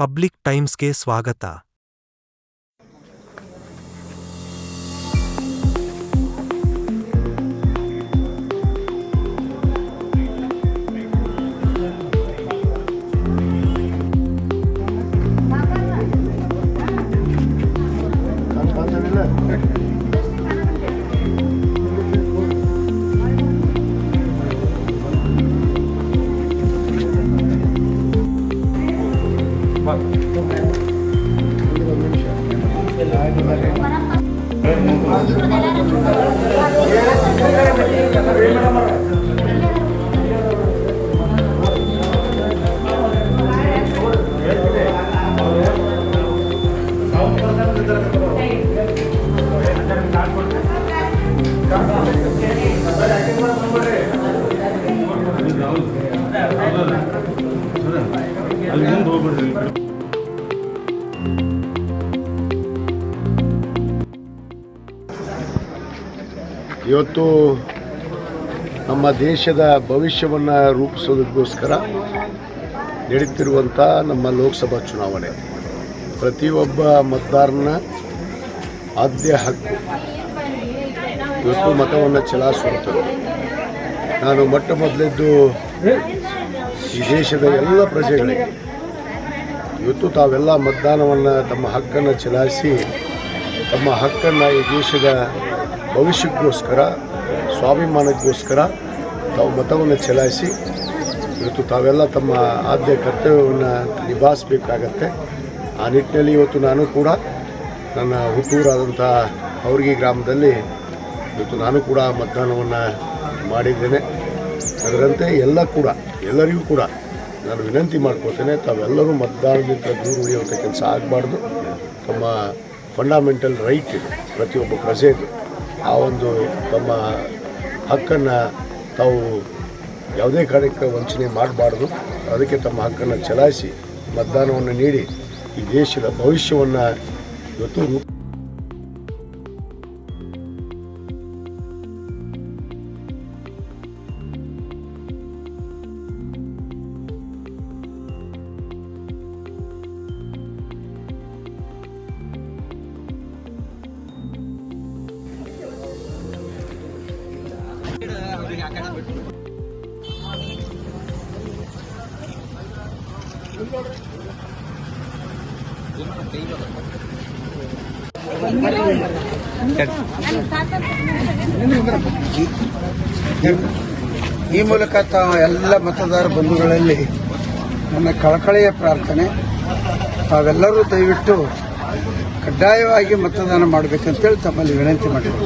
Public ಟೈಮ್ಸ್ಗೆ ಸ್ವಾಗತ. ಇವತ್ತು ನಮ್ಮ ದೇಶದ ಭವಿಷ್ಯವನ್ನು ರೂಪಿಸೋದಕ್ಕೋಸ್ಕರ ನಡೀತಿರುವಂಥ ನಮ್ಮ ಲೋಕಸಭಾ ಚುನಾವಣೆ ಪ್ರತಿಯೊಬ್ಬ ಮತದಾರನ ಆದ್ಯ ಹಕ್ಕು. ಇವತ್ತು ಮತವನ್ನು ಚಲಾಯಿಸುವಂಥದ್ದು. ನಾನು ಮೊಟ್ಟ ಮೊದಲಿದ್ದು ಈ ದೇಶದ ಎಲ್ಲ ಪ್ರಜೆಗಳಿಗೆ ಇವತ್ತು ತಾವೆಲ್ಲ ಮತದಾನವನ್ನು ತಮ್ಮ ಹಕ್ಕನ್ನು ಚಲಾಯಿಸಿ ತಮ್ಮ ಹಕ್ಕನ್ನು ಈ ದೇಶದ ಭವಿಷ್ಯಕ್ಕೋಸ್ಕರ ಸ್ವಾಭಿಮಾನಕ್ಕೋಸ್ಕರ ತಾವು ಮತವನ್ನು ಚಲಾಯಿಸಿ ಇವತ್ತು ತಾವೆಲ್ಲ ತಮ್ಮ ಆದ್ಯ ಕರ್ತವ್ಯವನ್ನು ನಿಭಾಯಿಸಬೇಕಾಗತ್ತೆ. ಆ ನಿಟ್ಟಿನಲ್ಲಿ ಇವತ್ತು ನಾನು ಕೂಡ ನನ್ನ ಹುಟ್ಟೂರಾದಂಥ ಹೌರ್ಗಿ ಗ್ರಾಮದಲ್ಲಿ ಇವತ್ತು ನಾನು ಕೂಡ ಮತದಾನವನ್ನು ಮಾಡಿದ್ದೇನೆ. ಅದರಂತೆ ಎಲ್ಲರಿಗೂ ಕೂಡ ನಾನು ವಿನಂತಿ ಮಾಡ್ಕೊಳ್ತೇನೆ, ತಾವೆಲ್ಲರೂ ಮತದಾನದಿಂದ ದೂರ ಉಳಿಯುವಂಥ ಕೆಲಸ ಆಗಬಾರ್ದು. ತಮ್ಮ ಫಂಡಮೆಂಟಲ್ ರೈಟ್ ಇದು ಪ್ರತಿಯೊಬ್ಬ ಪ್ರಜೆಗೂ. ಆ ಒಂದು ತಮ್ಮ ಹಕ್ಕನ್ನು ತಾವು ಯಾವುದೇ ಕಾರಣಕ್ಕೆ ವಂಚನೆ ಮಾಡಬಾರ್ದು. ಅದಕ್ಕೆ ತಮ್ಮ ಹಕ್ಕನ್ನು ಚಲಾಯಿಸಿ ಮತದಾನವನ್ನು ನೀಡಿ ಈ ದೇಶದ ಭವಿಷ್ಯವನ್ನು ಇವತ್ತು ಈ ಮೂಲಕ ಎಲ್ಲ ಮತದಾರ ಬಂಧುಗಳಲ್ಲಿ ನನ್ನ ಕಳಕಳಿಯ ಪ್ರಾರ್ಥನೆ, ತಾವೆಲ್ಲರೂ ದಯವಿಟ್ಟು ಕಡ್ಡಾಯವಾಗಿ ಮತದಾನ ಮಾಡಬೇಕಂತೇಳಿ ತಮ್ಮಲ್ಲಿ ವಿನಂತಿ ಮಾಡಿದೆ.